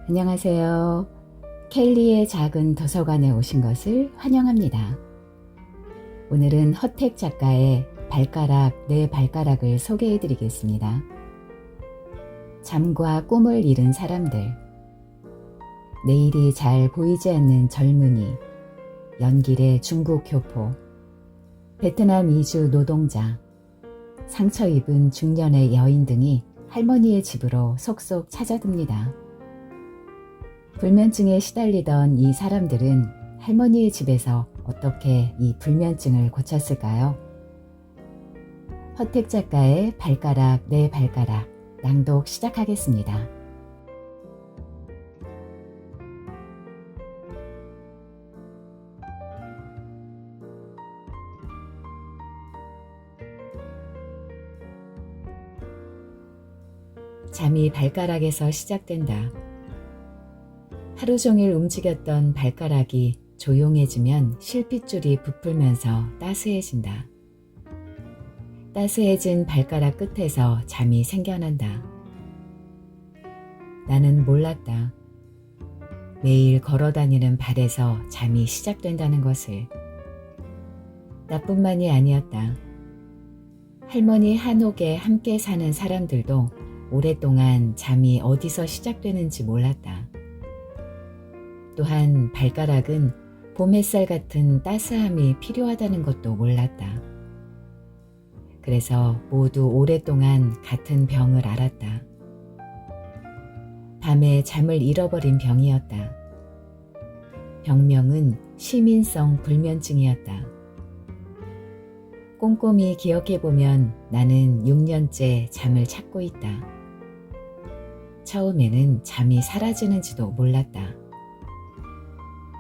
안녕하세요. 켈리의 작은 도서관에 오신 것을 환영합니다. 오늘은 허택 작가의 발가락 내 발가락을 소개해 드리겠습니다. 잠과 꿈을 잃은 사람들, 내일이 잘 보이지 않는 젊은이, 연길의 중국 교포, 베트남 이주 노동자, 상처 입은 중년의 여인 등이 할머니의 집으로 속속 찾아듭니다. 불면증에 시달리던 이 사람들은 할머니의 집에서 어떻게 이 불면증을 고쳤을까요? 허택 작가의 발가락 내 발가락 낭독 시작하겠습니다. 잠이 발가락에서 시작된다. 하루 종일 움직였던 발가락이 조용해지면 실핏줄이 부풀면서 따스해진다. 따스해진 발가락 끝에서 잠이 생겨난다. 나는 몰랐다. 매일 걸어다니는 발에서 잠이 시작된다는 것을. 나뿐만이 아니었다. 할머니 한옥에 함께 사는 사람들도 오랫동안 잠이 어디서 시작되는지 몰랐다. 또한 발가락은 봄 햇살 같은 따스함이 필요하다는 것도 몰랐다. 그래서 모두 오랫동안 같은 병을 앓았다. 밤에 잠을 잃어버린 병이었다. 병명은 시민성 불면증이었다. 꼼꼼히 기억해보면 나는 6년째 잠을 찾고 있다. 처음에는 잠이 사라지는지도 몰랐다.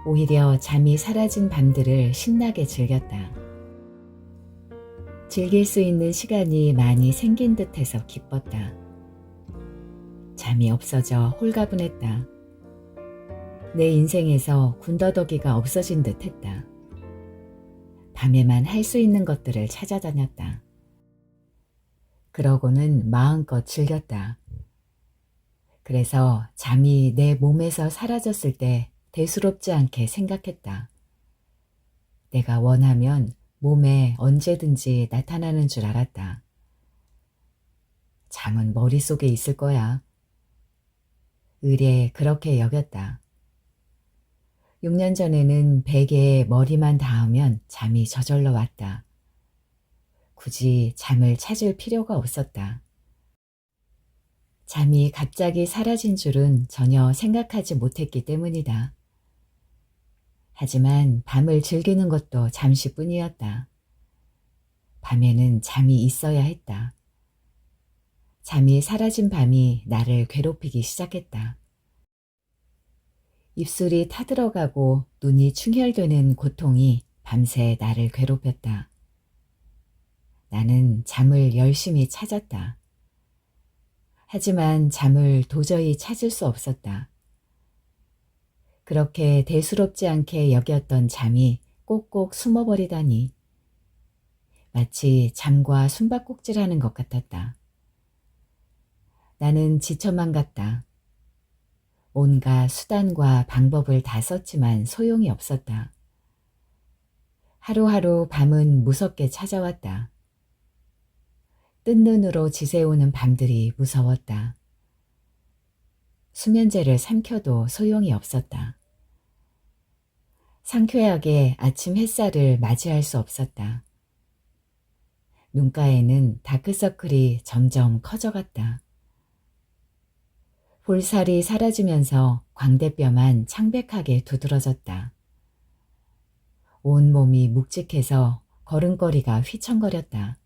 오히려 잠이 사라진 밤들을 신나게 즐겼다. 즐길 수 있는 시간이 많이 생긴 듯해서 기뻤다. 잠이 없어져 홀가분했다. 내 인생에서 군더더기가 없어진 듯했다. 밤에만 할 수 있는 것들을 찾아다녔다. 그러고는 마음껏 즐겼다. 그래서 잠이 내 몸에서 사라졌을 때 대수롭지 않게 생각했다. 내가 원하면 몸에 언제든지 나타나는 줄 알았다. 잠은 머릿속에 있을 거야. 의례 그렇게 여겼다. 6년 전에는 베개에 머리만 닿으면 잠이 저절로 왔다. 굳이 잠을 찾을 필요가 없었다. 잠이 갑자기 사라진 줄은 전혀 생각하지 못했기 때문이다. 하지만 밤을 즐기는 것도 잠시뿐이었다. 밤에는 잠이 있어야 했다. 잠이 사라진 밤이 나를 괴롭히기 시작했다. 입술이 타들어가고 눈이 충혈되는 고통이 밤새 나를 괴롭혔다. 나는 잠을 열심히 찾았다. 하지만 잠을 도저히 찾을 수 없었다. 그렇게 대수롭지 않게 여겼던 잠이 꼭꼭 숨어버리다니. 마치 잠과 숨바꼭질하는 것 같았다. 나는 지쳐만 갔다. 온갖 수단과 방법을 다 썼지만 소용이 없었다. 하루하루 밤은 무섭게 찾아왔다. 뜬 눈으로 지새우는 밤들이 무서웠다. 수면제를 삼켜도 소용이 없었다. 상쾌하게 아침 햇살을 맞이할 수 없었다. 눈가에는 다크서클이 점점 커져갔다. 볼살이 사라지면서 광대뼈만 창백하게 두드러졌다. 온몸이 묵직해서 걸음걸이가 휘청거렸다.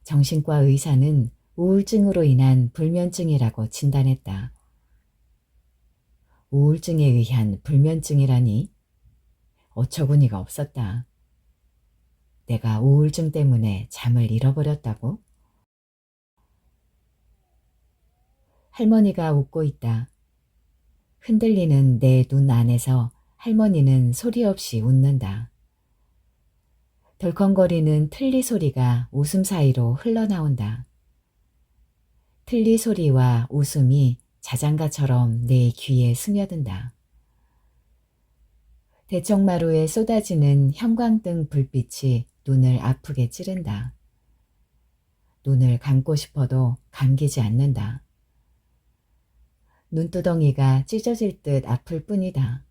정신과 의사는 우울증으로 인한 불면증이라고 진단했다. 우울증에 의한 불면증이라니? 어처구니가 없었다. 내가 우울증 때문에 잠을 잃어버렸다고? 할머니가 웃고 있다. 흔들리는 내 눈 안에서 할머니는 소리 없이 웃는다. 덜컹거리는 틀니 소리가 웃음 사이로 흘러나온다. 틀니 소리와 웃음이 자장가처럼 내 귀에 스며든다. 대청마루에 쏟아지는 형광등 불빛이 눈을 아프게 찌른다. 눈을 감고 싶어도 감기지 않는다. 눈두덩이가 찢어질 듯 아플 뿐이다.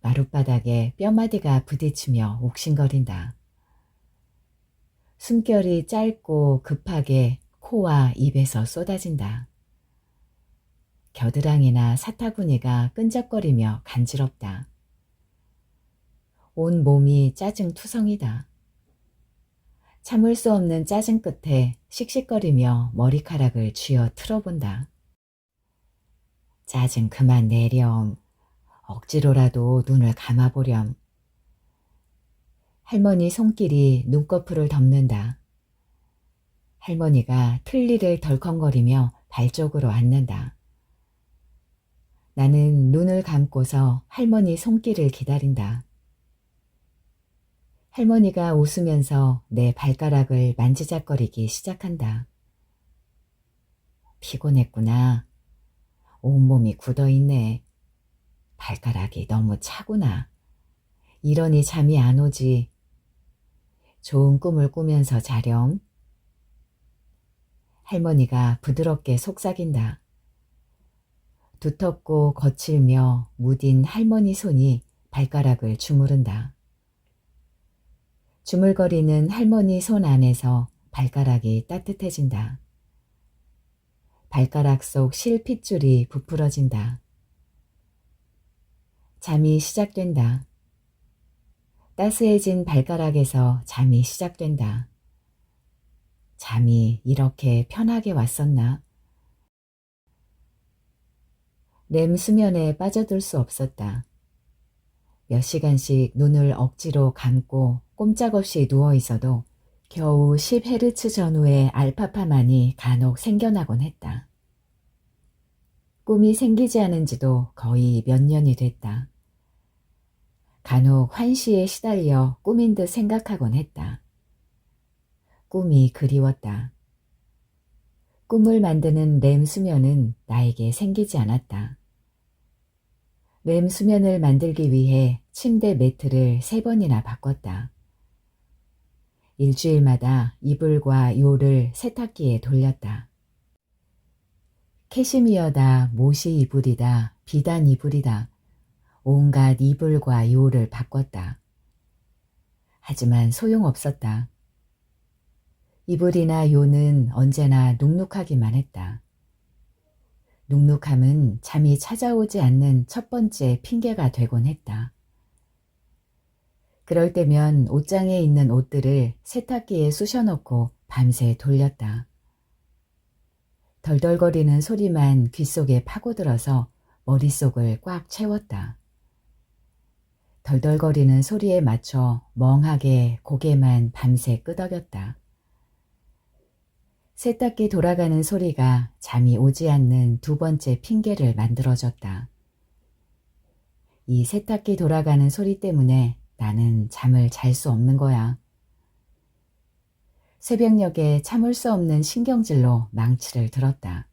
마룻바닥에 뼈마디가 부딪히며 옥신거린다. 숨결이 짧고 급하게 코와 입에서 쏟아진다. 겨드랑이나 사타구니가 끈적거리며 간지럽다. 온 몸이 짜증투성이다. 참을 수 없는 짜증 끝에 씩씩거리며 머리카락을 쥐어 틀어본다. 짜증 그만 내렴. 억지로라도 눈을 감아보렴. 할머니 손길이 눈꺼풀을 덮는다. 할머니가 틀니를 덜컹거리며 발 쪽으로 앉는다. 나는 눈을 감고서 할머니 손길을 기다린다. 할머니가 웃으면서 내 발가락을 만지작거리기 시작한다. 피곤했구나. 온몸이 굳어있네. 발가락이 너무 차구나. 이러니 잠이 안 오지. 좋은 꿈을 꾸면서 자렴. 할머니가 부드럽게 속삭인다. 두텁고 거칠며 무딘 할머니 손이 발가락을 주무른다. 주물거리는 할머니 손 안에서 발가락이 따뜻해진다. 발가락 속 실핏줄이 부풀어진다. 잠이 시작된다. 따스해진 발가락에서 잠이 시작된다. 잠이 이렇게 편하게 왔었나? 렘 수면에 빠져들 수 없었다. 몇 시간씩 눈을 억지로 감고 꼼짝없이 누워있어도 겨우 10헤르츠 전후의 알파파만이 간혹 생겨나곤 했다. 꿈이 생기지 않은 지도 거의 몇 년이 됐다. 간혹 환시에 시달려 꿈인 듯 생각하곤 했다. 꿈이 그리웠다. 꿈을 만드는 렘 수면은 나에게 생기지 않았다. 렘 수면을 만들기 위해 침대 매트를 3번이나 바꿨다. 일주일마다 이불과 요를 세탁기에 돌렸다. 캐시미어다, 모시 이불이다, 비단 이불이다. 온갖 이불과 요를 바꿨다. 하지만 소용없었다. 이불이나 요는 언제나 눅눅하기만 했다. 눅눅함은 잠이 찾아오지 않는 첫 번째 핑계가 되곤 했다. 그럴 때면 옷장에 있는 옷들을 세탁기에 쑤셔넣고 밤새 돌렸다. 덜덜거리는 소리만 귓속에 파고들어서 머릿속을 꽉 채웠다. 덜덜거리는 소리에 맞춰 멍하게 고개만 밤새 끄덕였다. 세탁기 돌아가는 소리가 잠이 오지 않는 두 번째 핑계를 만들어줬다. 이 세탁기 돌아가는 소리 때문에 나는 잠을 잘 수 없는 거야. 새벽녘에 참을 수 없는 신경질로 망치를 들었다.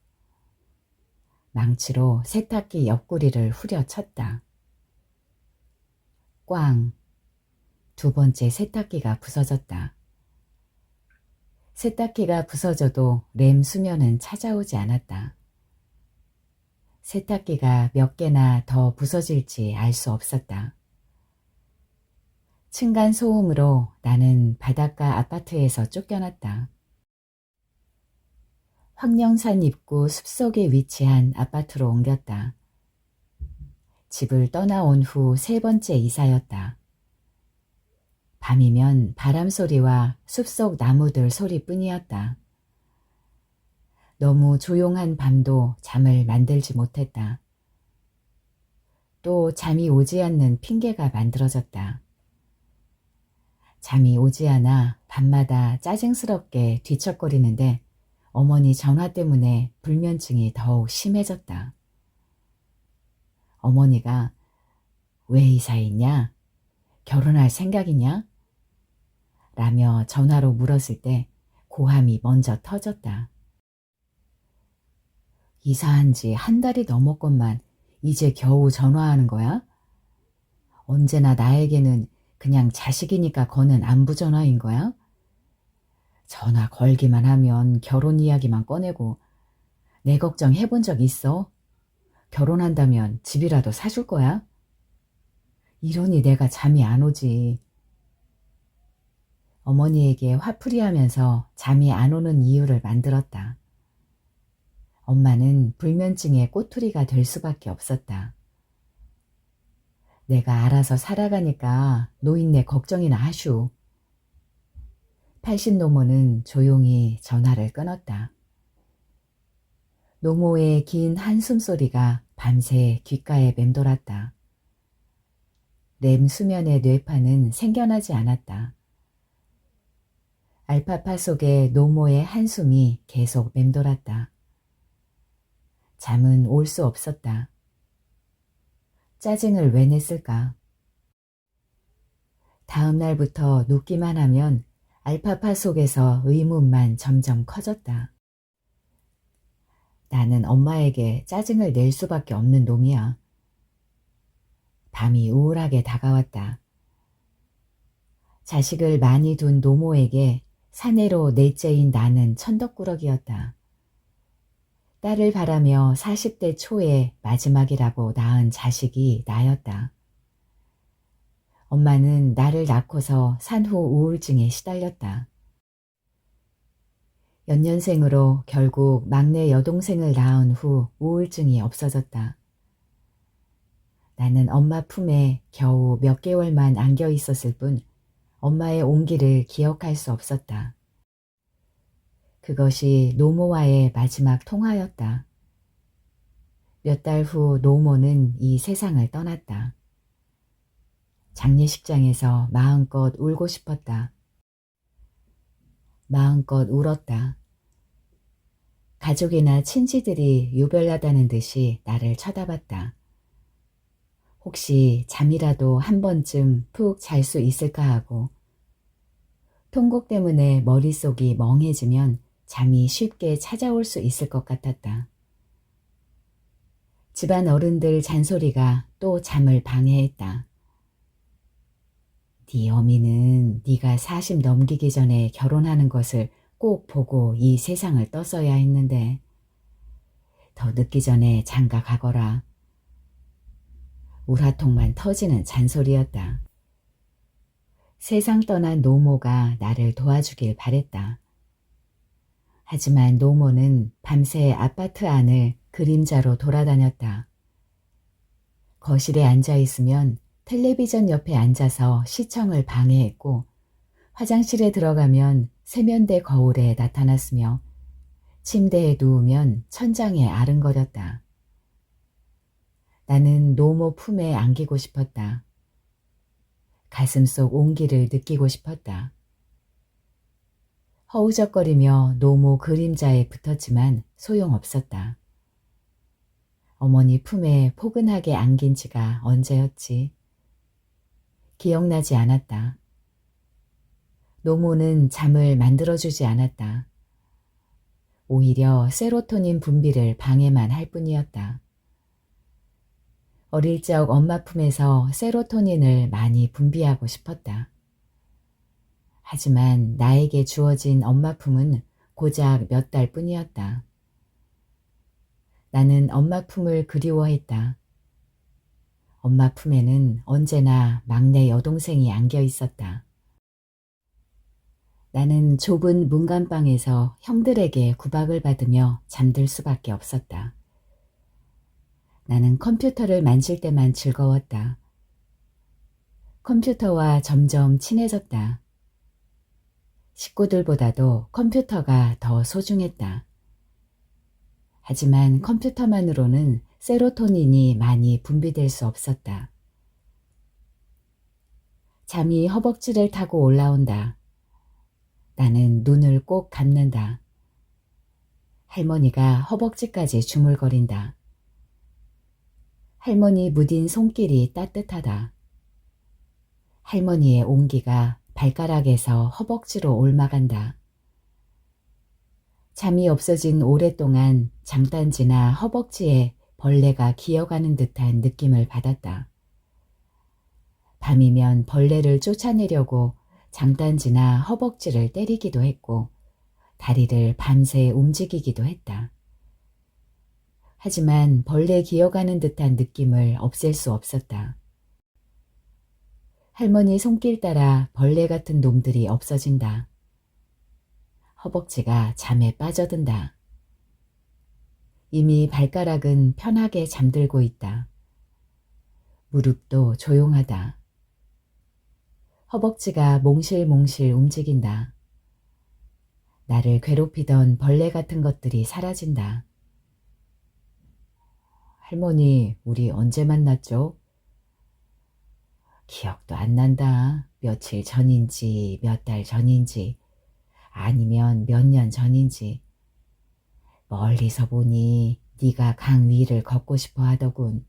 망치로 세탁기 옆구리를 후려쳤다. 꽝! 두 번째 세탁기가 부서졌다. 세탁기가 부서져도 렘 수면은 찾아오지 않았다. 세탁기가 몇 개나 더 부서질지 알 수 없었다. 층간 소음으로 나는 바닷가 아파트에서 쫓겨났다. 황령산 입구 숲속에 위치한 아파트로 옮겼다. 집을 떠나온 후 3번째 이사였다. 밤이면 바람 소리와 숲속 나무들 소리뿐이었다. 너무 조용한 밤도 잠을 만들지 못했다. 또 잠이 오지 않는 핑계가 만들어졌다. 잠이 오지 않아 밤마다 짜증스럽게 뒤척거리는데 어머니 전화 때문에 불면증이 더욱 심해졌다. 어머니가 왜 이사했냐? 결혼할 생각이냐? 라며 전화로 물었을 때 고함이 먼저 터졌다. 이사한 지 한 달이 넘었건만 이제 겨우 전화하는 거야? 언제나 나에게는 그냥 자식이니까 거는 안부 전화인 거야? 전화 걸기만 하면 결혼 이야기만 꺼내고 내 걱정 해본 적 있어? 결혼한다면 집이라도 사줄 거야? 이러니 내가 잠이 안 오지. 어머니에게 화풀이하면서 잠이 안 오는 이유를 만들었다. 엄마는 불면증의 꼬투리가 될 수밖에 없었다. 내가 알아서 살아가니까 노인네 걱정이나 하슈. 80노모는 조용히 전화를 끊었다. 노모의 긴 한숨소리가 밤새 귓가에 맴돌았다. 램 수면의 뇌파는 생겨나지 않았다. 알파파 속에 노모의 한숨이 계속 맴돌았다. 잠은 올 수 없었다. 짜증을 왜 냈을까? 다음 날부터 눕기만 하면 알파파 속에서 의문만 점점 커졌다. 나는 엄마에게 짜증을 낼 수밖에 없는 놈이야. 밤이 우울하게 다가왔다. 자식을 많이 둔 노모에게 사내로 넷째인 나는 천덕꾸러기였다. 딸을 바라며 40대 초에 마지막이라고 낳은 자식이 나였다. 엄마는 나를 낳고서 산후 우울증에 시달렸다. 연년생으로 결국 막내 여동생을 낳은 후 우울증이 없어졌다. 나는 엄마 품에 겨우 몇 개월만 안겨 있었을 뿐 엄마의 온기를 기억할 수 없었다. 그것이 노모와의 마지막 통화였다. 몇 달 후 노모는 이 세상을 떠났다. 장례식장에서 마음껏 울고 싶었다. 마음껏 울었다. 가족이나 친지들이 유별나다는 듯이 나를 쳐다봤다. 혹시 잠이라도 한 번쯤 푹 잘 수 있을까 하고 통곡 때문에 머릿속이 멍해지면 잠이 쉽게 찾아올 수 있을 것 같았다. 집안 어른들 잔소리가 또 잠을 방해했다. 네 어미는 네가 40 넘기기 전에 결혼하는 것을 꼭 보고 이 세상을 떴어야 했는데 더 늦기 전에 장가 가거라. 우라통만 터지는 잔소리였다. 세상 떠난 노모가 나를 도와주길 바랬다. 하지만 노모는 밤새 아파트 안을 그림자로 돌아다녔다. 거실에 앉아있으면 텔레비전 옆에 앉아서 시청을 방해했고 화장실에 들어가면 세면대 거울에 나타났으며 침대에 누우면 천장에 아른거렸다. 나는 노모 품에 안기고 싶었다. 가슴속 온기를 느끼고 싶었다. 허우적거리며 노모 그림자에 붙었지만 소용없었다. 어머니 품에 포근하게 안긴 지가 언제였지? 기억나지 않았다. 노모는 잠을 만들어주지 않았다. 오히려 세로토닌 분비를 방해만 할 뿐이었다. 어릴 적 엄마 품에서 세로토닌을 많이 분비하고 싶었다. 하지만 나에게 주어진 엄마 품은 고작 몇 달 뿐이었다. 나는 엄마 품을 그리워했다. 엄마 품에는 언제나 막내 여동생이 안겨 있었다. 나는 좁은 문간방에서 형들에게 구박을 받으며 잠들 수밖에 없었다. 나는 컴퓨터를 만질 때만 즐거웠다. 컴퓨터와 점점 친해졌다. 식구들보다도 컴퓨터가 더 소중했다. 하지만 컴퓨터만으로는 세로토닌이 많이 분비될 수 없었다. 잠이 허벅지를 타고 올라온다. 나는 눈을 꼭 감는다. 할머니가 허벅지까지 주물거린다. 할머니 무딘 손길이 따뜻하다. 할머니의 온기가 발가락에서 허벅지로 옮아간다. 잠이 없어진 오랫동안 장단지나 허벅지에 벌레가 기어가는 듯한 느낌을 받았다. 밤이면 벌레를 쫓아내려고 장단지나 허벅지를 때리기도 했고 다리를 밤새 움직이기도 했다. 하지만 벌레 기어가는 듯한 느낌을 없앨 수 없었다. 할머니 손길 따라 벌레 같은 놈들이 없어진다. 허벅지가 잠에 빠져든다. 이미 발가락은 편하게 잠들고 있다. 무릎도 조용하다. 허벅지가 몽실몽실 움직인다. 나를 괴롭히던 벌레 같은 것들이 사라진다. 할머니, 우리 언제 만났죠? 기억도 안 난다. 며칠 전인지 몇 달 전인지 아니면 몇 년 전인지. 멀리서 보니 네가 강 위를 걷고 싶어 하더군.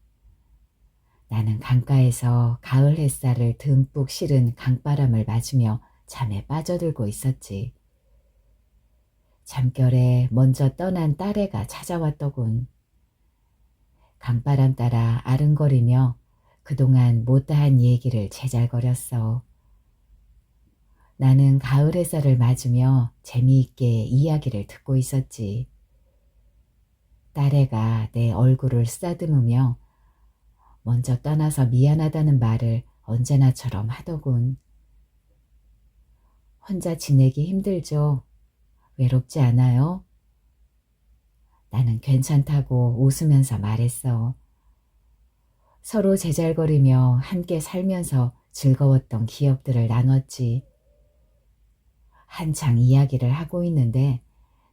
나는 강가에서 가을 햇살을 듬뿍 실은 강바람을 맞으며 잠에 빠져들고 있었지. 잠결에 먼저 떠난 딸애가 찾아왔더군. 강바람 따라 아른거리며 그동안 못다한 얘기를 제잘거렸어. 나는 가을 햇살을 맞으며 재미있게 이야기를 듣고 있었지. 딸애가 내 얼굴을 쓰다듬으며 먼저 떠나서 미안하다는 말을 언제나처럼 하더군. 혼자 지내기 힘들죠? 외롭지 않아요? 나는 괜찮다고 웃으면서 말했어. 서로 제잘거리며 함께 살면서 즐거웠던 기억들을 나눴지. 한창 이야기를 하고 있는데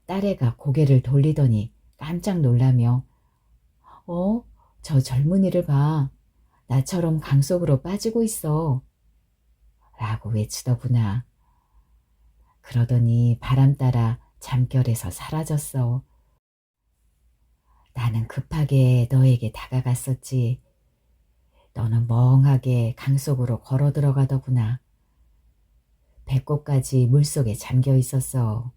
딸애가 고개를 돌리더니 깜짝 놀라며 저 젊은이를 봐. 나처럼 강 속으로 빠지고 있어. 라고 외치더구나. 그러더니 바람 따라 잠결에서 사라졌어. 나는 급하게 너에게 다가갔었지. 너는 멍하게 강 속으로 걸어 들어가더구나. 배꼽까지 물속에 잠겨 있었어.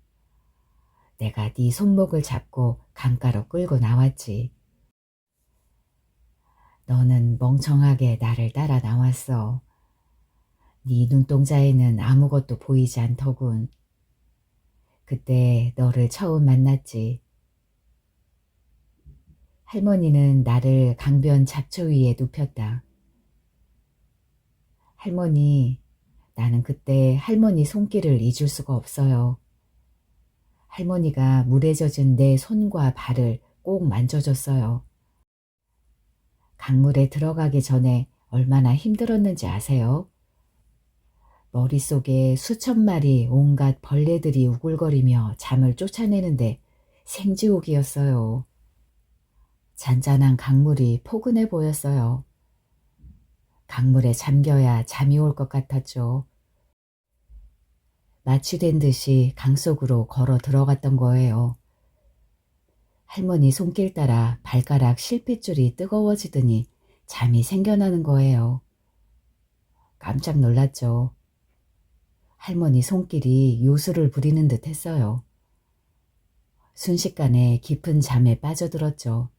내가 네 손목을 잡고 강가로 끌고 나왔지. 너는 멍청하게 나를 따라 나왔어. 네 눈동자에는 아무것도 보이지 않더군. 그때 너를 처음 만났지. 할머니는 나를 강변 잡초 위에 눕혔다. 할머니, 나는 그때 할머니 손길을 잊을 수가 없어요. 할머니가 물에 젖은 내 손과 발을 꼭 만져줬어요. 강물에 들어가기 전에 얼마나 힘들었는지 아세요? 머릿속에 수천 마리 온갖 벌레들이 우글거리며 잠을 쫓아내는데 생지옥이었어요. 잔잔한 강물이 포근해 보였어요. 강물에 잠겨야 잠이 올 것 같았죠. 마취된 듯이 강 속으로 걸어 들어갔던 거예요. 할머니 손길 따라 발가락 실핏줄이 뜨거워지더니 잠이 생겨나는 거예요. 깜짝 놀랐죠. 할머니 손길이 요술을 부리는 듯 했어요. 순식간에 깊은 잠에 빠져들었죠.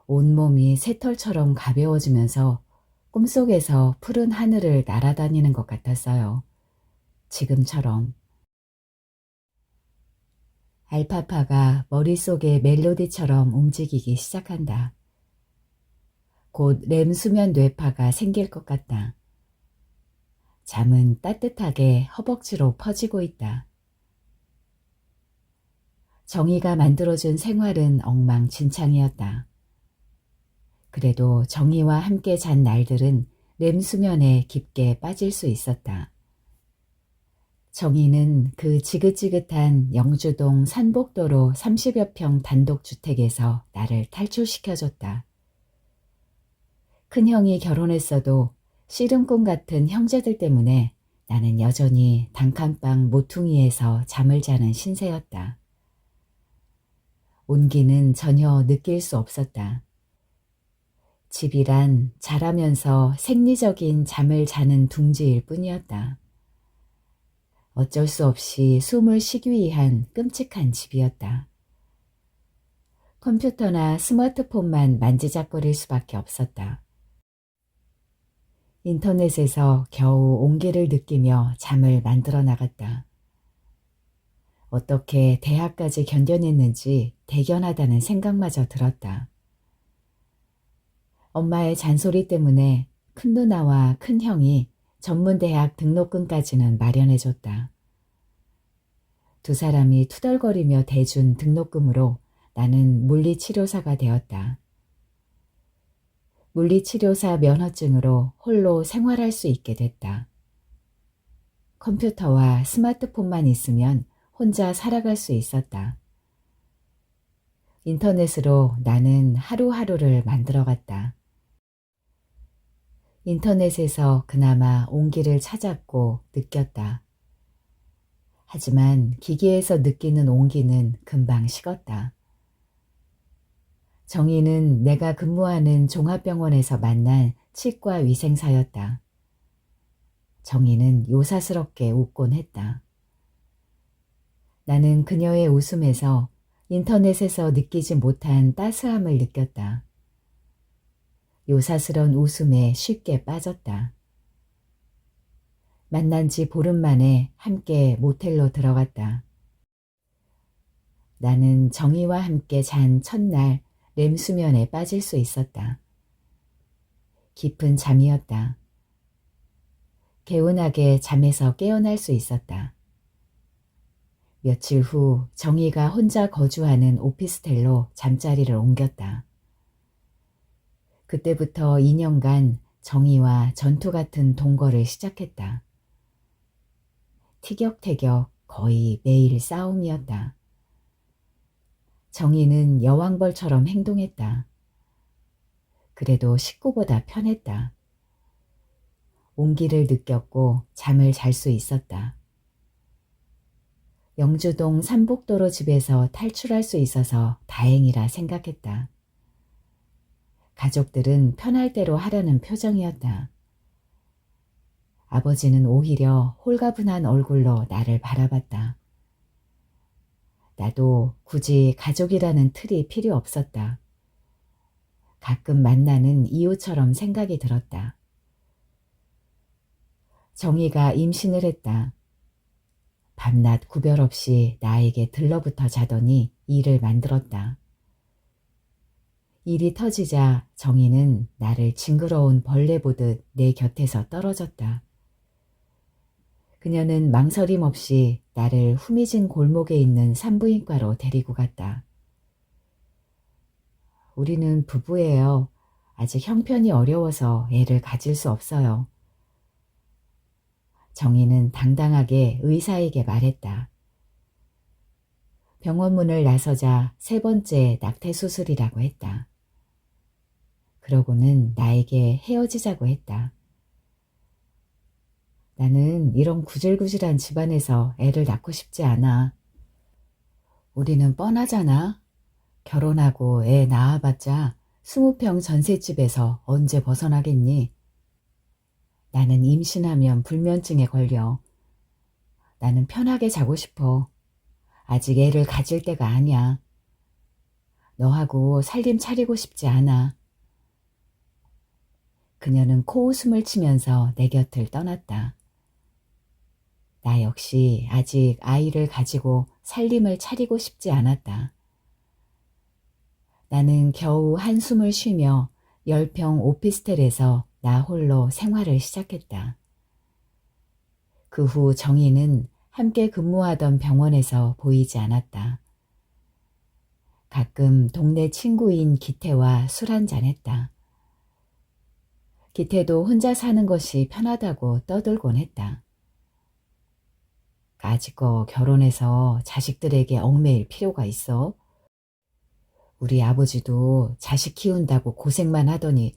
온몸이 새털처럼 가벼워지면서 꿈속에서 푸른 하늘을 날아다니는 것 같았어요. 지금처럼. 알파파가 머릿속에 멜로디처럼 움직이기 시작한다. 곧 렘 수면 뇌파가 생길 것 같다. 잠은 따뜻하게 허벅지로 퍼지고 있다. 정의가 만들어준 생활은 엉망진창이었다. 그래도 정의와 함께 잔 날들은 렘 수면에 깊게 빠질 수 있었다. 정의는 그 지긋지긋한 영주동 산복도로 30여 평 단독주택에서 나를 탈출시켜줬다. 큰형이 결혼했어도 씨름꾼 같은 형제들 때문에 나는 여전히 단칸방 모퉁이에서 잠을 자는 신세였다. 온기는 전혀 느낄 수 없었다. 집이란 자라면서 생리적인 잠을 자는 둥지일 뿐이었다. 어쩔 수 없이 숨을 쉬기 위한 끔찍한 집이었다. 컴퓨터나 스마트폰만 만지작거릴 수밖에 없었다. 인터넷에서 겨우 온기를 느끼며 잠을 만들어 나갔다. 어떻게 대학까지 견뎌냈는지 대견하다는 생각마저 들었다. 엄마의 잔소리 때문에 큰 누나와 큰 형이 전문대학 등록금까지는 마련해줬다. 두 사람이 투덜거리며 대준 등록금으로 나는 물리치료사가 되었다. 물리치료사 면허증으로 홀로 생활할 수 있게 됐다. 컴퓨터와 스마트폰만 있으면 혼자 살아갈 수 있었다. 인터넷으로 나는 하루하루를 만들어갔다. 인터넷에서 그나마 온기를 찾았고 느꼈다. 하지만 기계에서 느끼는 온기는 금방 식었다. 정희는 내가 근무하는 종합병원에서 만난 치과위생사였다. 정희는 요사스럽게 웃곤 했다. 나는 그녀의 웃음에서 인터넷에서 느끼지 못한 따스함을 느꼈다. 요사스런 웃음에 쉽게 빠졌다. 만난 지 보름 만에 함께 모텔로 들어갔다. 나는 정희와 함께 잔 첫날 렘수면에 빠질 수 있었다. 깊은 잠이었다. 개운하게 잠에서 깨어날 수 있었다. 며칠 후 정희가 혼자 거주하는 오피스텔로 잠자리를 옮겼다. 그때부터 2년간 정희와 전투 같은 동거를 시작했다. 티격태격 거의 매일 싸움이었다. 정희는 여왕벌처럼 행동했다. 그래도 식구보다 편했다. 온기를 느꼈고 잠을 잘 수 있었다. 영주동 삼복도로 집에서 탈출할 수 있어서 다행이라 생각했다. 가족들은 편할 대로 하라는 표정이었다. 아버지는 오히려 홀가분한 얼굴로 나를 바라봤다. 나도 굳이 가족이라는 틀이 필요 없었다. 가끔 만나는 이웃처럼 생각이 들었다. 정희가 임신을 했다. 밤낮 구별 없이 나에게 들러붙어 자더니 일을 만들었다. 일이 터지자 정희는 나를 징그러운 벌레 보듯 내 곁에서 떨어졌다. 그녀는 망설임 없이 나를 후미진 골목에 있는 산부인과로 데리고 갔다. 우리는 부부예요. 아직 형편이 어려워서 애를 가질 수 없어요. 정희는 당당하게 의사에게 말했다. 병원 문을 나서자 3번째 낙태수술이라고 했다. 그러고는 나에게 헤어지자고 했다. 나는 이런 구질구질한 집안에서 애를 낳고 싶지 않아. 우리는 뻔하잖아. 결혼하고 애 낳아봤자 20평 전셋집에서 언제 벗어나겠니? 나는 임신하면 불면증에 걸려. 나는 편하게 자고 싶어. 아직 애를 가질 때가 아니야. 너하고 살림 차리고 싶지 않아. 그녀는 코웃음을 치면서 내 곁을 떠났다. 나 역시 아직 아이를 가지고 살림을 차리고 싶지 않았다. 나는 겨우 한숨을 쉬며 10평 오피스텔에서 나 홀로 생활을 시작했다. 그 후 정희는 함께 근무하던 병원에서 보이지 않았다. 가끔 동네 친구인 기태와 술 한잔 했다. 기태도 혼자 사는 것이 편하다고 떠들곤 했다. 까짓거 결혼해서 자식들에게 얽매일 필요가 있어? 우리 아버지도 자식 키운다고 고생만 하더니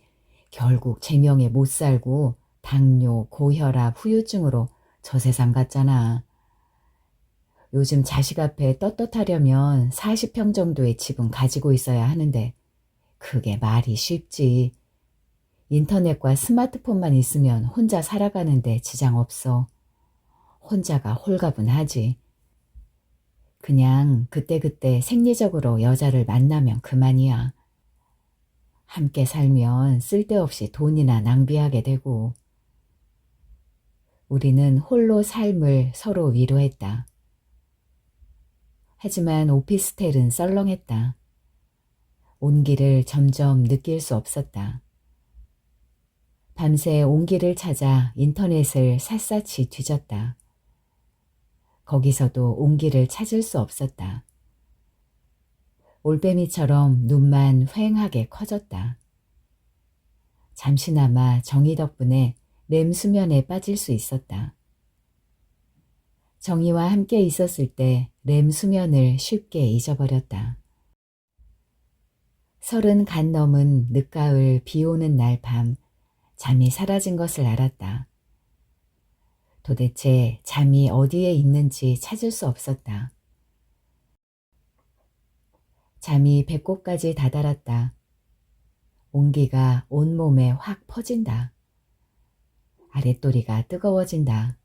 결국 제명에 못 살고 당뇨, 고혈압, 후유증으로 저 세상 갔잖아. 요즘 자식 앞에 떳떳하려면 40평 정도의 집은 가지고 있어야 하는데 그게 말이 쉽지. 인터넷과 스마트폰만 있으면 혼자 살아가는데 지장 없어. 혼자가 홀가분하지. 그냥 그때그때 생리적으로 여자를 만나면 그만이야. 함께 살면 쓸데없이 돈이나 낭비하게 되고. 우리는 홀로 삶을 서로 위로했다. 하지만 오피스텔은 썰렁했다. 온기를 점점 느낄 수 없었다. 밤새 온기를 찾아 인터넷을 샅샅이 뒤졌다. 거기서도 온기를 찾을 수 없었다. 올빼미처럼 눈만 휑하게 커졌다. 잠시나마 정이 덕분에 렘 수면에 빠질 수 있었다. 정이와 함께 있었을 때 렘 수면을 쉽게 잊어버렸다. 30 간 넘은 늦가을 비 오는 날 밤 잠이 사라진 것을 알았다. 도대체 잠이 어디에 있는지 찾을 수 없었다. 잠이 배꼽까지 다다랐다. 온기가 온몸에 확 퍼진다. 아랫도리가 뜨거워진다.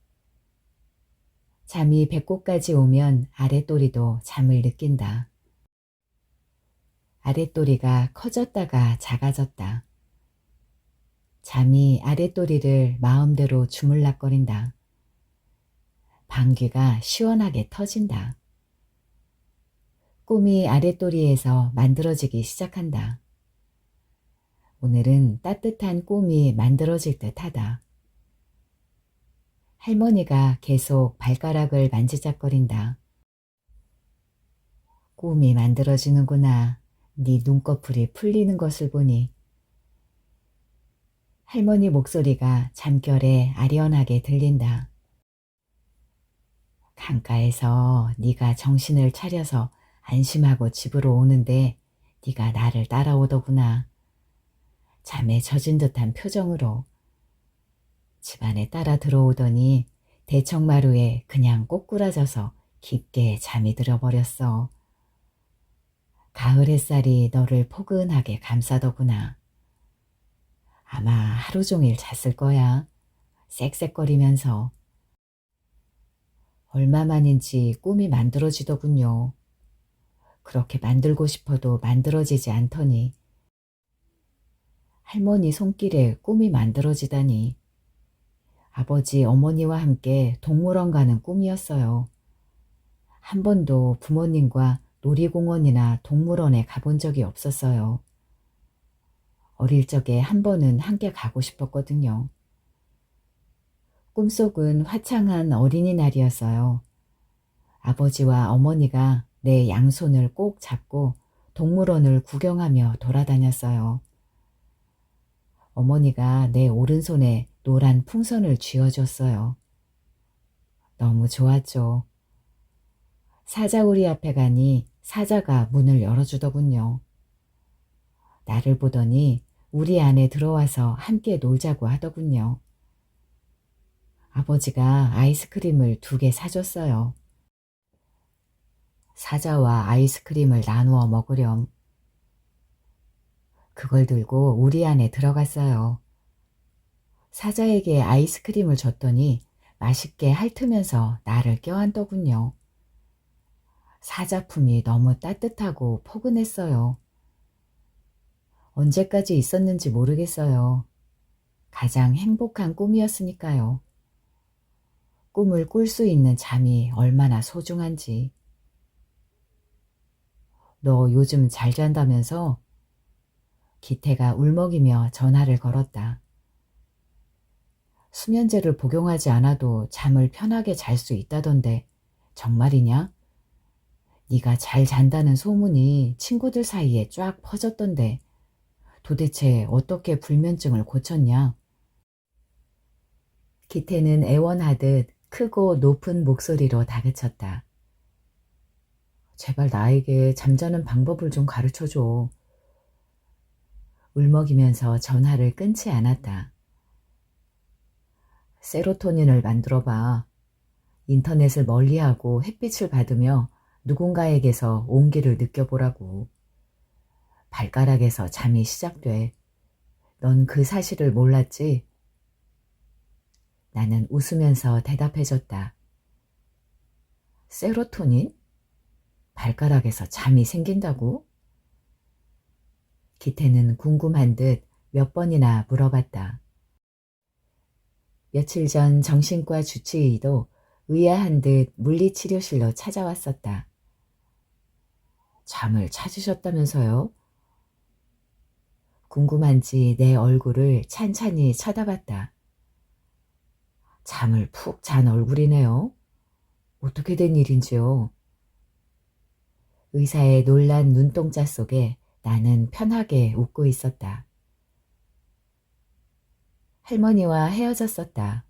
잠이 배꼽까지 오면 아랫도리도 잠을 느낀다. 아랫도리가 커졌다가 작아졌다. 잠이 아랫도리를 마음대로 주물락거린다. 방귀가 시원하게 터진다. 꿈이 아랫도리에서 만들어지기 시작한다. 오늘은 따뜻한 꿈이 만들어질 듯하다. 할머니가 계속 발가락을 만지작거린다. 꿈이 만들어지는구나. 네 눈꺼풀이 풀리는 것을 보니. 할머니 목소리가 잠결에 아련하게 들린다. 강가에서 네가 정신을 차려서 안심하고 집으로 오는데 네가 나를 따라오더구나. 잠에 젖은 듯한 표정으로. 집안에 따라 들어오더니 대청마루에 그냥 꼬꾸라져서 깊게 잠이 들어버렸어. 가을 햇살이 너를 포근하게 감싸더구나. 아마 하루 종일 잤을 거야. 쌕쌕거리면서. 얼마만인지 꿈이 만들어지더군요. 그렇게 만들고 싶어도 만들어지지 않더니. 할머니 손길에 꿈이 만들어지다니. 아버지, 어머니와 함께 동물원 가는 꿈이었어요. 한 번도 부모님과 놀이공원이나 동물원에 가본 적이 없었어요. 어릴 적에 한 번은 함께 가고 싶었거든요. 꿈속은 화창한 어린이날이었어요. 아버지와 어머니가 내 양손을 꼭 잡고 동물원을 구경하며 돌아다녔어요. 어머니가 내 오른손에 노란 풍선을 쥐어줬어요. 너무 좋았죠. 사자우리 앞에 가니 사자가 문을 열어주더군요. 나를 보더니 우리 안에 들어와서 함께 놀자고 하더군요. 아버지가 아이스크림을 2개 사줬어요. 사자와 아이스크림을 나누어 먹으렴. 그걸 들고 우리 안에 들어갔어요. 사자에게 아이스크림을 줬더니 맛있게 핥으면서 나를 껴안더군요. 사자품이 너무 따뜻하고 포근했어요. 언제까지 있었는지 모르겠어요. 가장 행복한 꿈이었으니까요. 꿈을 꿀 수 있는 잠이 얼마나 소중한지. 너 요즘 잘 잔다면서? 기태가 울먹이며 전화를 걸었다. 수면제를 복용하지 않아도 잠을 편하게 잘 수 있다던데 정말이냐? 네가 잘 잔다는 소문이 친구들 사이에 쫙 퍼졌던데 도대체 어떻게 불면증을 고쳤냐? 기태는 애원하듯 크고 높은 목소리로 다그쳤다. 제발 나에게 잠자는 방법을 좀 가르쳐줘. 울먹이면서 전화를 끊지 않았다. 세로토닌을 만들어봐. 인터넷을 멀리하고 햇빛을 받으며 누군가에게서 온기를 느껴보라고. 발가락에서 잠이 시작돼. 넌 그 사실을 몰랐지? 나는 웃으면서 대답해줬다. 세로토닌? 발가락에서 잠이 생긴다고? 기태는 궁금한 듯 몇 번이나 물어봤다. 며칠 전 정신과 주치의도 의아한 듯 물리치료실로 찾아왔었다. 잠을 찾으셨다면서요? 궁금한지 내 얼굴을 찬찬히 쳐다봤다. 잠을 푹 잔 얼굴이네요. 어떻게 된 일인지요? 의사의 놀란 눈동자 속에 나는 편하게 웃고 있었다. 할머니와 헤어졌었다.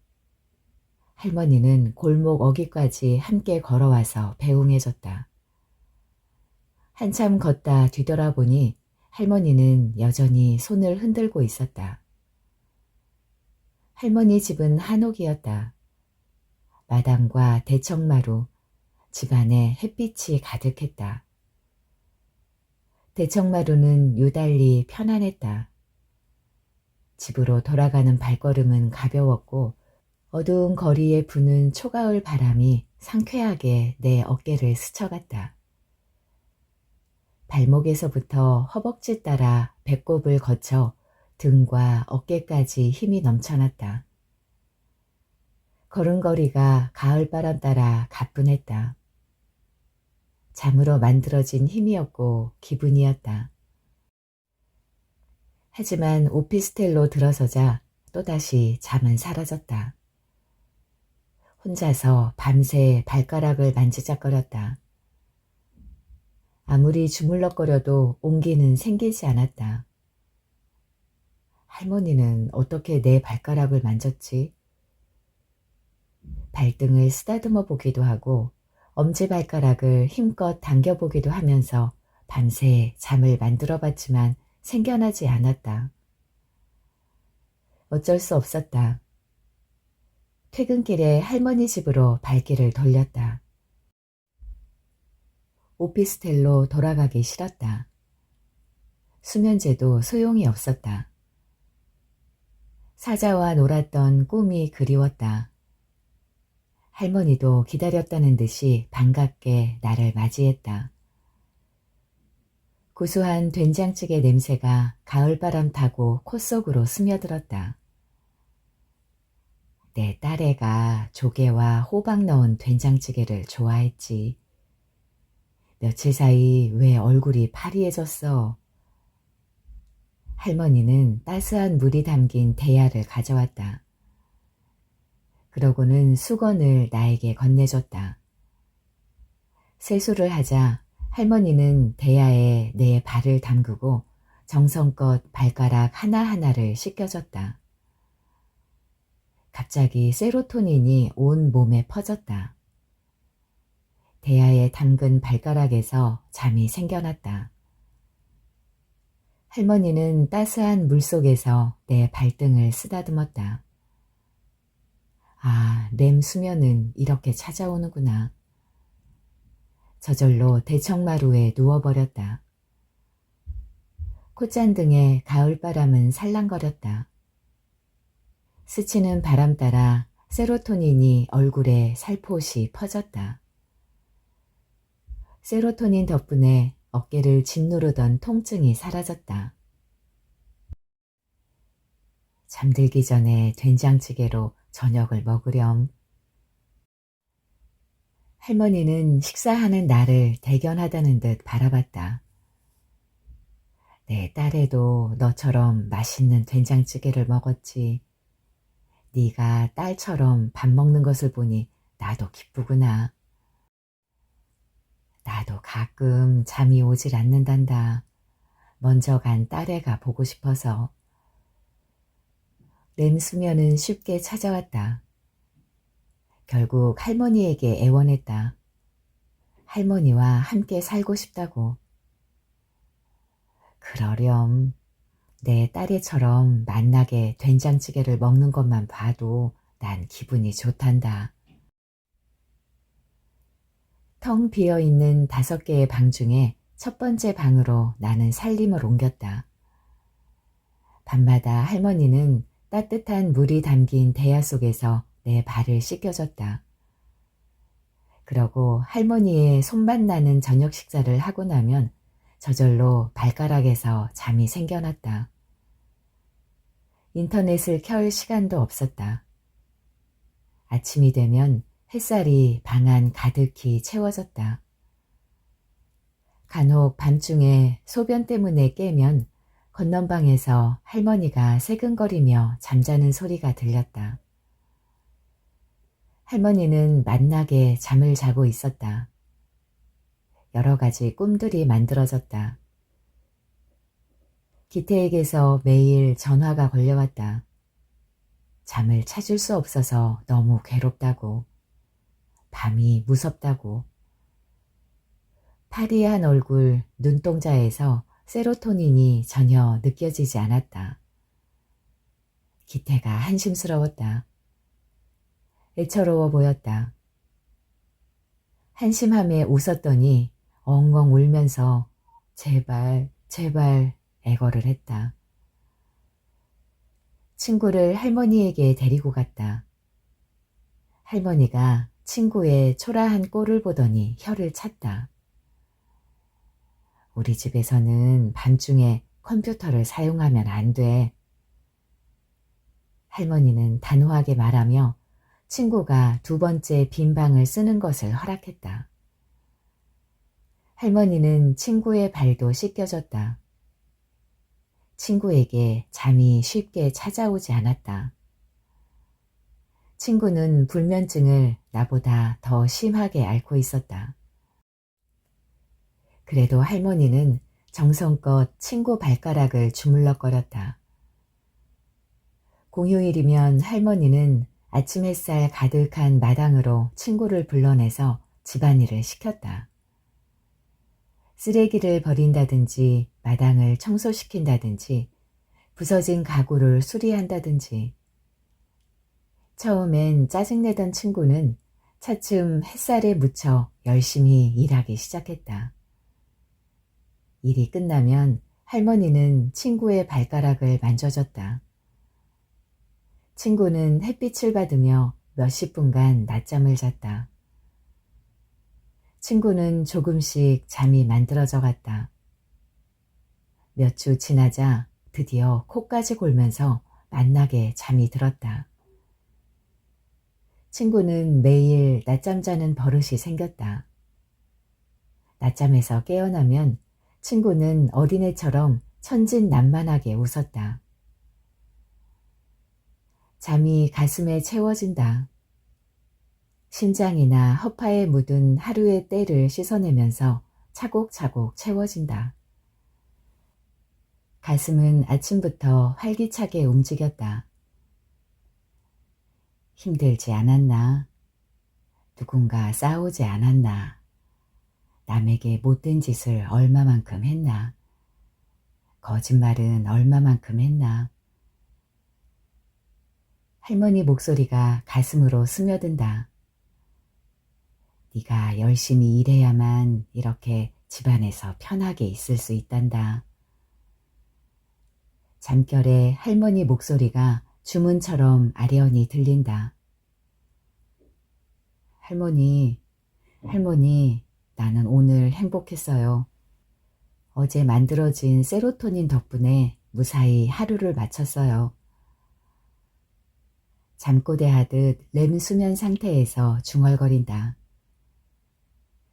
할머니는 골목 어귀까지 함께 걸어와서 배웅해줬다. 한참 걷다 뒤돌아보니 할머니는 여전히 손을 흔들고 있었다. 할머니 집은 한옥이었다. 마당과 대청마루, 집안에 햇빛이 가득했다. 대청마루는 유달리 편안했다. 집으로 돌아가는 발걸음은 가벼웠고 어두운 거리에 부는 초가을 바람이 상쾌하게 내 어깨를 스쳐갔다. 발목에서부터 허벅지 따라 배꼽을 거쳐 등과 어깨까지 힘이 넘쳐났다. 걸음걸이가 가을바람 따라 가뿐했다. 잠으로 만들어진 힘이었고 기분이었다. 하지만 오피스텔로 들어서자 또다시 잠은 사라졌다. 혼자서 밤새 발가락을 만지작거렸다. 아무리 주물럭거려도 온기는 생기지 않았다. 할머니는 어떻게 내 발가락을 만졌지? 발등을 쓰다듬어 보기도 하고 엄지발가락을 힘껏 당겨보기도 하면서 밤새 잠을 만들어 봤지만 생겨나지 않았다. 어쩔 수 없었다. 퇴근길에 할머니 집으로 발길을 돌렸다. 오피스텔로 돌아가기 싫었다. 수면제도 소용이 없었다. 사자와 놀았던 꿈이 그리웠다. 할머니도 기다렸다는 듯이 반갑게 나를 맞이했다. 구수한 된장찌개 냄새가 가을바람 타고 코 속으로 스며들었다. 내 딸애가 조개와 호박 넣은 된장찌개를 좋아했지. 며칠 사이 왜 얼굴이 파리해졌어? 할머니는 따스한 물이 담긴 대야를 가져왔다. 그러고는 수건을 나에게 건네줬다. 세수를 하자 할머니는 대야에 내 발을 담그고 정성껏 발가락 하나하나를 씻겨줬다. 갑자기 세로토닌이 온 몸에 퍼졌다. 대야에 담근 발가락에서 잠이 생겨났다. 할머니는 따스한 물속에서 내 발등을 쓰다듬었다. 아, 렘 수면은 이렇게 찾아오는구나. 저절로 대청마루에 누워버렸다. 콧잔등에 가을바람은 살랑거렸다. 스치는 바람 따라 세로토닌이 얼굴에 살포시 퍼졌다. 세로토닌 덕분에 어깨를 짓누르던 통증이 사라졌다. 잠들기 전에 된장찌개로 저녁을 먹으렴. 할머니는 식사하는 나를 대견하다는 듯 바라봤다. 내 딸애도 너처럼 맛있는 된장찌개를 먹었지. 네가 딸처럼 밥 먹는 것을 보니 나도 기쁘구나. 나도 가끔 잠이 오질 않는단다. 먼저 간 딸애가 보고 싶어서. 렘 수면은 쉽게 찾아왔다. 결국 할머니에게 애원했다. 할머니와 함께 살고 싶다고. 그러렴. 내 딸애처럼 만나게 된장찌개를 먹는 것만 봐도 난 기분이 좋단다. 텅 비어있는 5개의 방 중에 첫 번째 방으로 나는 살림을 옮겼다. 밤마다 할머니는 따뜻한 물이 담긴 대야 속에서 내 발을 씻겨줬다. 그러고 할머니의 손맛 나는 저녁 식사를 하고 나면 저절로 발가락에서 잠이 생겨났다. 인터넷을 켤 시간도 없었다. 아침이 되면 햇살이 방 안 가득히 채워졌다. 간혹 밤중에 소변 때문에 깨면 건넌방에서 할머니가 새근거리며 잠자는 소리가 들렸다. 할머니는 맛나게 잠을 자고 있었다. 여러 가지 꿈들이 만들어졌다. 기태에게서 매일 전화가 걸려왔다. 잠을 찾을 수 없어서 너무 괴롭다고, 밤이 무섭다고, 파리한 얼굴, 눈동자에서 세로토닌이 전혀 느껴지지 않았다. 기태가 한심스러웠다. 애처로워 보였다. 한심함에 웃었더니 엉엉 울면서 제발, 제발 애걸을 했다. 친구를 할머니에게 데리고 갔다. 할머니가 친구의 초라한 꼴을 보더니 혀를 찼다. 우리 집에서는 밤중에 컴퓨터를 사용하면 안 돼. 할머니는 단호하게 말하며 친구가 두 번째 빈 방을 쓰는 것을 허락했다. 할머니는 친구의 발도 씻겨줬다. 친구에게 잠이 쉽게 찾아오지 않았다. 친구는 불면증을 나보다 더 심하게 앓고 있었다. 그래도 할머니는 정성껏 친구 발가락을 주물럭거렸다. 공휴일이면 할머니는 아침 햇살 가득한 마당으로 친구를 불러내서 집안일을 시켰다. 쓰레기를 버린다든지 마당을 청소시킨다든지 부서진 가구를 수리한다든지. 처음엔 짜증내던 친구는 차츰 햇살에 묻혀 열심히 일하기 시작했다. 일이 끝나면 할머니는 친구의 발가락을 만져줬다. 친구는 햇빛을 받으며 몇십 분간 낮잠을 잤다. 친구는 조금씩 잠이 만들어져 갔다. 몇 주 지나자 드디어 코까지 골면서 맛나게 잠이 들었다. 친구는 매일 낮잠 자는 버릇이 생겼다. 낮잠에서 깨어나면 친구는 어린애처럼 천진난만하게 웃었다. 잠이 가슴에 채워진다. 심장이나 허파에 묻은 하루의 때를 씻어내면서 차곡차곡 채워진다. 가슴은 아침부터 활기차게 움직였다. 힘들지 않았나? 누군가 싸우지 않았나? 남에게 못된 짓을 얼마만큼 했나? 거짓말은 얼마만큼 했나? 할머니 목소리가 가슴으로 스며든다. 네가 열심히 일해야만 이렇게 집안에서 편하게 있을 수 있단다. 잠결에 할머니 목소리가 주문처럼 아련히 들린다. 할머니, 나는 오늘 행복했어요. 어제 만들어진 세로토닌 덕분에 무사히 하루를 마쳤어요. 잠꼬대 하듯 렘 수면 상태에서 중얼거린다.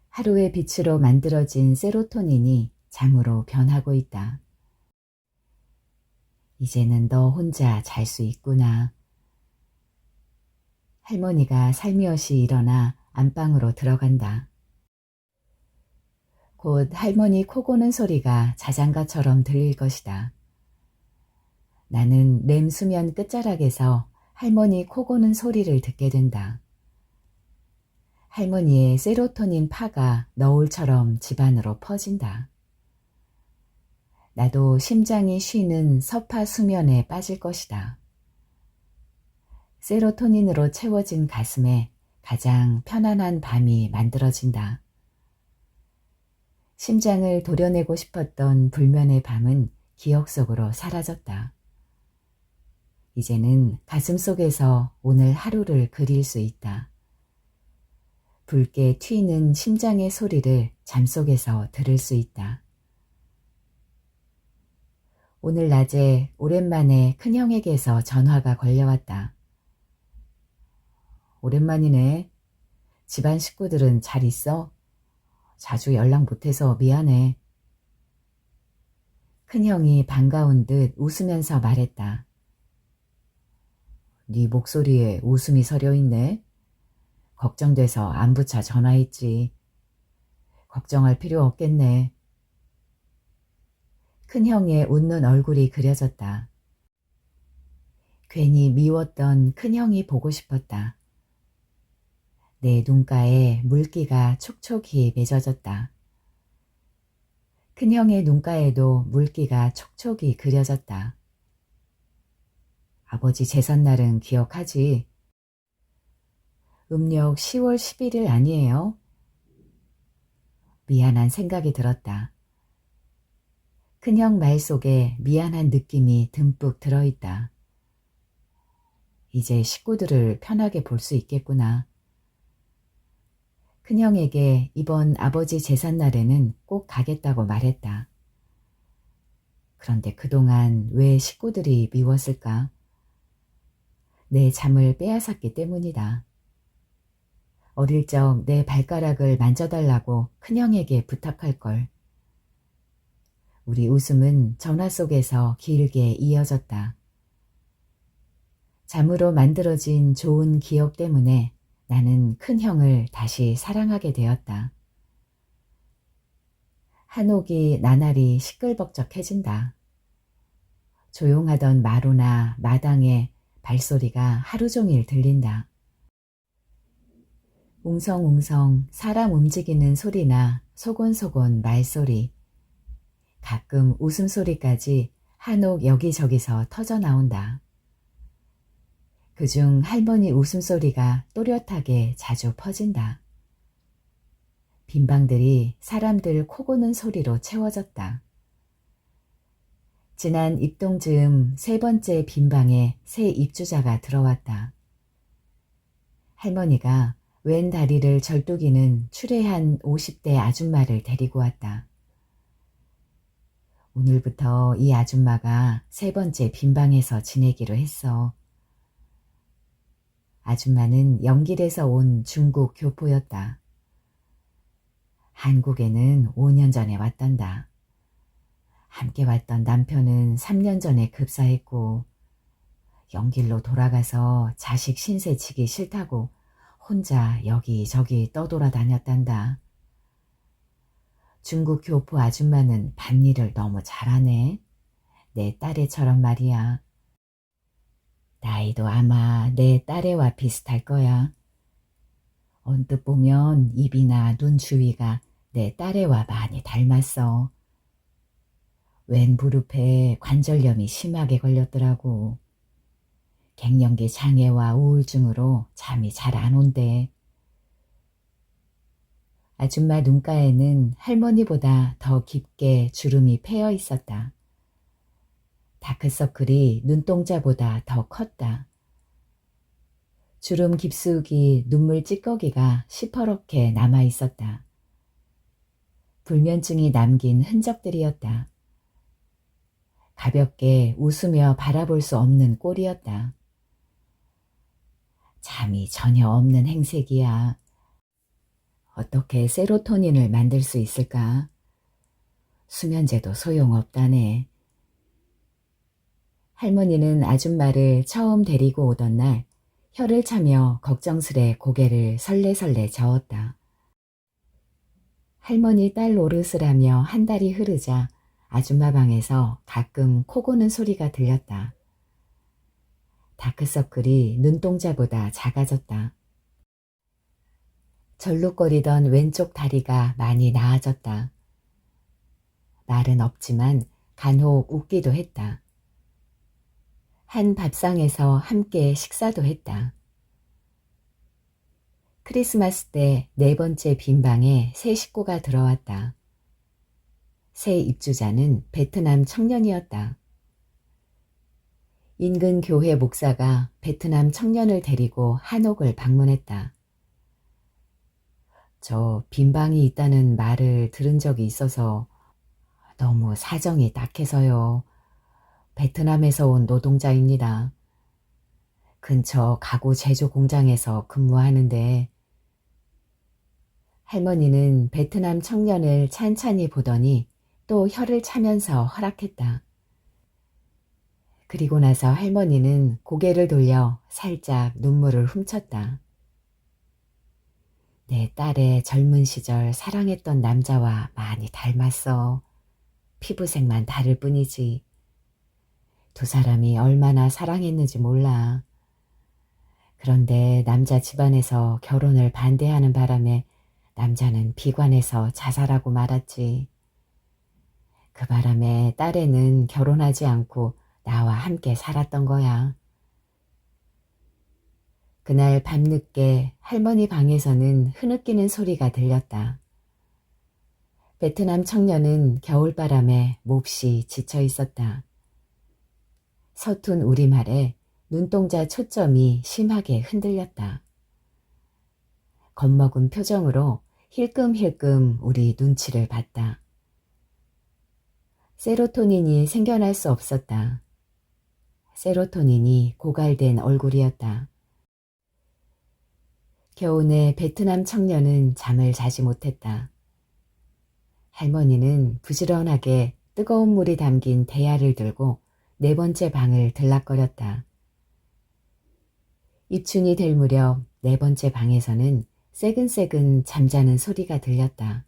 하루의 빛으로 만들어진 세로토닌이 잠으로 변하고 있다. 이제는 너 혼자 잘 수 있구나. 할머니가 살며시 일어나 안방으로 들어간다. 곧 할머니 코 고는 소리가 자장가처럼 들릴 것이다. 나는 렘 수면 끝자락에서 할머니 코 고는 소리를 듣게 된다. 할머니의 세로토닌 파가 너울처럼 집안으로 퍼진다. 나도 심장이 쉬는 서파 수면에 빠질 것이다. 세로토닌으로 채워진 가슴에 가장 편안한 밤이 만들어진다. 심장을 도려내고 싶었던 불면의 밤은 기억 속으로 사라졌다. 이제는 가슴 속에서 오늘 하루를 그릴 수 있다. 붉게 튀는 심장의 소리를 잠속에서 들을 수 있다. 오늘 낮에 오랜만에 큰형에게서 전화가 걸려왔다. 오랜만이네. 집안 식구들은 잘 있어? 자주 연락 못해서 미안해. 큰형이 반가운 듯 웃으면서 말했다. 네 목소리에 웃음이 서려 있네. 걱정돼서 안부차 전화했지. 걱정할 필요 없겠네. 큰형의 웃는 얼굴이 그려졌다. 괜히 미웠던 큰형이 보고 싶었다. 내 눈가에 물기가 촉촉히 맺어졌다. 큰형의 눈가에도 물기가 촉촉이 그려졌다. 아버지 제삿날은 기억하지? 음력 10월 11일 아니에요? 미안한 생각이 들었다. 큰형 말 속에 미안한 느낌이 듬뿍 들어있다. 이제 식구들을 편하게 볼 수 있겠구나. 큰형에게 이번 아버지 제삿날에는 꼭 가겠다고 말했다. 그런데 그동안 왜 식구들이 미웠을까? 내 잠을 빼앗았기 때문이다. 어릴 적 내 발가락을 만져달라고 큰형에게 부탁할 걸. 우리 웃음은 전화 속에서 길게 이어졌다. 잠으로 만들어진 좋은 기억 때문에 나는 큰형을 다시 사랑하게 되었다. 한옥이 나날이 시끌벅적해진다. 조용하던 마루나 마당에 발소리가 하루 종일 들린다. 웅성웅성 사람 움직이는 소리나 소곤소곤 말소리, 가끔 웃음소리까지 한옥 여기저기서 터져 나온다. 그중 할머니 웃음소리가 또렷하게 자주 퍼진다. 빈방들이 사람들 코 고는 소리로 채워졌다. 지난 입동 즈음 3번째 빈방에 새 입주자가 들어왔다. 할머니가 왼 다리를 절뚝이는 추레한 50대 아줌마를 데리고 왔다. 오늘부터 이 아줌마가 3번째 빈방에서 지내기로 했어. 아줌마는 영길에서 온 중국 교포였다. 한국에는 5년 전에 왔단다. 함께 왔던 남편은 3년 전에 급사했고 영길로 돌아가서 자식 신세 지기 싫다고 혼자 여기저기 떠돌아다녔단다. 중국 교포 아줌마는 밭일을 너무 잘하네. 내 딸애처럼 말이야. 나이도 아마 내 딸애와 비슷할 거야. 언뜻 보면 입이나 눈 주위가 내 딸애와 많이 닮았어. 왼 무릎에 관절염이 심하게 걸렸더라고. 갱년기 장애와 우울증으로 잠이 잘 안 온대. 아줌마 눈가에는 할머니보다 더 깊게 주름이 패여 있었다. 다크서클이 눈동자보다 더 컸다. 주름 깊숙이 눈물 찌꺼기가 시퍼렇게 남아 있었다. 불면증이 남긴 흔적들이었다. 가볍게 웃으며 바라볼 수 없는 꼴이었다. 잠이 전혀 없는 행색이야. 어떻게 세로토닌을 만들 수 있을까? 수면제도 소용없다네. 할머니는 아줌마를 처음 데리고 오던 날 혀를 차며 걱정스레 고개를 설레설레 저었다. 할머니 딸 노릇을 하며 한 달이 흐르자 아줌마 방에서 가끔 코 고는 소리가 들렸다. 다크서클이 눈동자보다 작아졌다. 절룩거리던 왼쪽 다리가 많이 나아졌다. 말은 없지만 간혹 웃기도 했다. 한 밥상에서 함께 식사도 했다. 크리스마스 때 4번째 빈방에 새 식구가 들어왔다. 새 입주자는 베트남 청년이었다. 인근 교회 목사가 베트남 청년을 데리고 한옥을 방문했다. 저 빈방이 있다는 말을 들은 적이 있어서 너무 사정이 딱해서요. 베트남에서 온 노동자입니다. 근처 가구 제조 공장에서 근무하는데 할머니는 베트남 청년을 찬찬히 보더니 또 혀를 차면서 허락했다. 그리고 나서 할머니는 고개를 돌려 살짝 눈물을 훔쳤다. 내 딸의 젊은 시절 사랑했던 남자와 많이 닮았어. 피부색만 다를 뿐이지. 두 사람이 얼마나 사랑했는지 몰라. 그런데 남자 집안에서 결혼을 반대하는 바람에 남자는 비관해서 자살하고 말았지. 그 바람에 딸애는 결혼하지 않고 나와 함께 살았던 거야. 그날 밤늦게 할머니 방에서는 흐느끼는 소리가 들렸다. 베트남 청년은 겨울바람에 몹시 지쳐 있었다. 서툰 우리말에 눈동자 초점이 심하게 흔들렸다. 겁먹은 표정으로 힐끔힐끔 우리 눈치를 봤다. 세로토닌이 생겨날 수 없었다. 세로토닌이 고갈된 얼굴이었다. 겨우내 베트남 청년은 잠을 자지 못했다. 할머니는 부지런하게 뜨거운 물이 담긴 대야를 들고 네 번째 방을 들락거렸다. 입춘이 될 무렵 네 번째 방에서는 새근새근 잠자는 소리가 들렸다.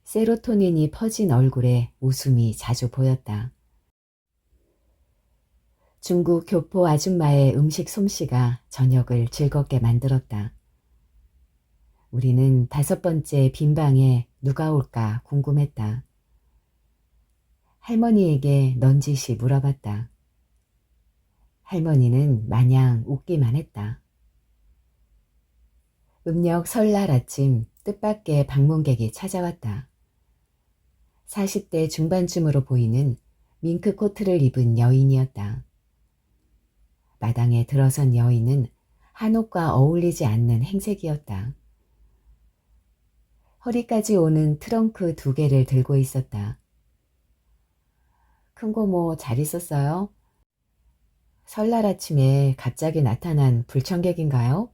세로토닌이 퍼진 얼굴에 웃음이 자주 보였다. 중국 교포 아줌마의 음식 솜씨가 저녁을 즐겁게 만들었다. 우리는 다섯 번째 빈 방에 누가 올까 궁금했다. 할머니에게 넌지시 물어봤다. 할머니는 마냥 웃기만 했다. 음력 설날 아침 뜻밖의 방문객이 찾아왔다. 40대 중반쯤으로 보이는 밍크 코트를 입은 여인이었다. 마당에 들어선 여인은 한옥과 어울리지 않는 행색이었다. 허리까지 오는 트렁크 2개를 들고 있었다. 큰 고모 잘 있었어요? 설날 아침에 갑자기 나타난 불청객인가요?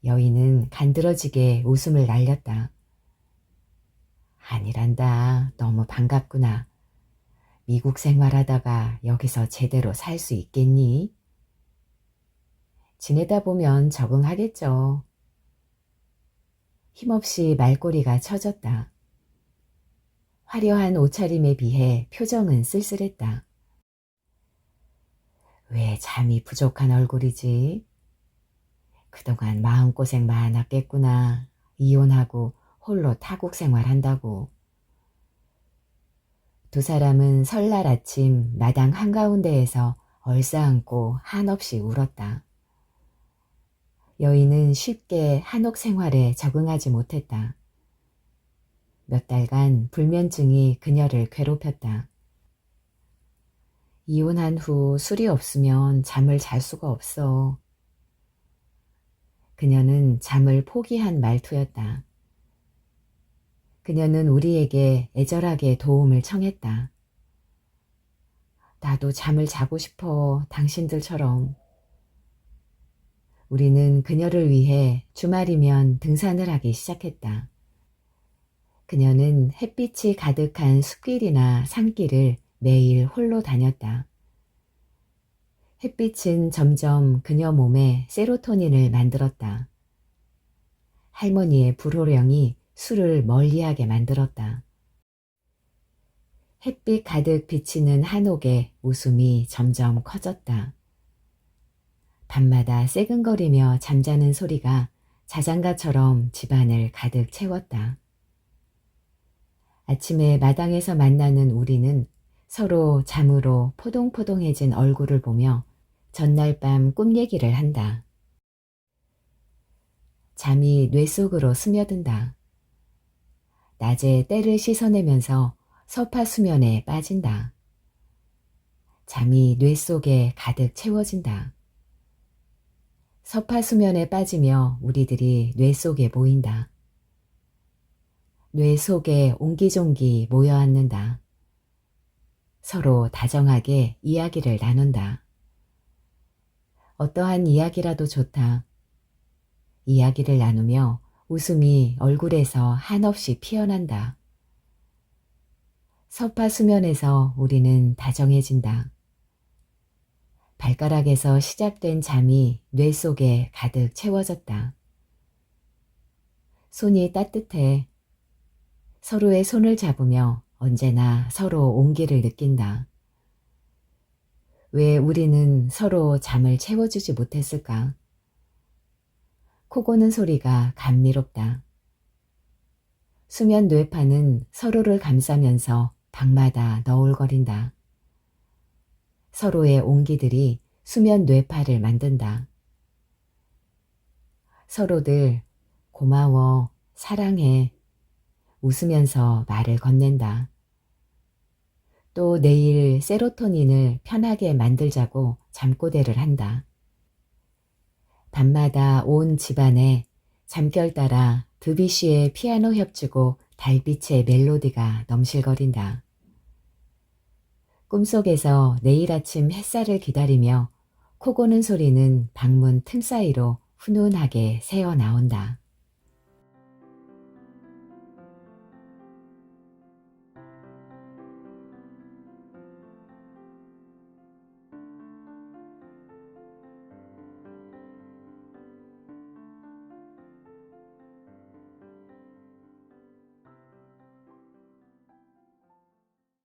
여인은 간드러지게 웃음을 날렸다. 아니란다. 너무 반갑구나. 미국 생활하다가 여기서 제대로 살 수 있겠니? 지내다 보면 적응하겠죠. 힘없이 말꼬리가 쳐졌다. 화려한 옷차림에 비해 표정은 쓸쓸했다. 왜 잠이 부족한 얼굴이지? 그동안 마음고생 많았겠구나. 이혼하고 홀로 타국 생활한다고. 두 사람은 설날 아침 마당 한가운데에서 얼싸안고 한없이 울었다. 여인은 쉽게 한옥 생활에 적응하지 못했다. 몇 달간 불면증이 그녀를 괴롭혔다. 이혼한 후 술이 없으면 잠을 잘 수가 없어. 그녀는 잠을 포기한 말투였다. 그녀는 우리에게 애절하게 도움을 청했다. 나도 잠을 자고 싶어, 당신들처럼. 우리는 그녀를 위해 주말이면 등산을 하기 시작했다. 그녀는 햇빛이 가득한 숲길이나 산길을 매일 홀로 다녔다. 햇빛은 점점 그녀 몸에 세로토닌을 만들었다. 할머니의 불호령이 술을 멀리하게 만들었다. 햇빛 가득 비치는 한옥에 웃음이 점점 커졌다. 밤마다 새근거리며 잠자는 소리가 자장가처럼 집안을 가득 채웠다. 아침에 마당에서 만나는 우리는 서로 잠으로 포동포동해진 얼굴을 보며 전날 밤 꿈 얘기를 한다. 잠이 뇌 속으로 스며든다. 낮에 때를 씻어내면서 서파 수면에 빠진다. 잠이 뇌 속에 가득 채워진다. 서파 수면에 빠지며 우리들이 뇌 속에 모인다. 뇌 속에 옹기종기 모여 앉는다. 서로 다정하게 이야기를 나눈다. 어떠한 이야기라도 좋다. 이야기를 나누며 웃음이 얼굴에서 한없이 피어난다. 서파 수면에서 우리는 다정해진다. 발가락에서 시작된 잠이 뇌 속에 가득 채워졌다. 손이 따뜻해. 서로의 손을 잡으며 언제나 서로 온기를 느낀다. 왜 우리는 서로 잠을 채워주지 못했을까? 코 고는 소리가 감미롭다. 수면 뇌파는 서로를 감싸면서 방마다 너울거린다. 서로의 온기들이 수면 뇌파를 만든다. 서로들 고마워, 사랑해, 웃으면서 말을 건넨다. 또 내일 세로토닌을 편하게 만들자고 잠꼬대를 한다. 밤마다 온 집안에 잠결 따라 드뷔시의 피아노 협주고 달빛의 멜로디가 넘실거린다. 꿈속에서 내일 아침 햇살을 기다리며 코 고는 소리는 방문 틈 사이로 훈훈하게 새어 나온다.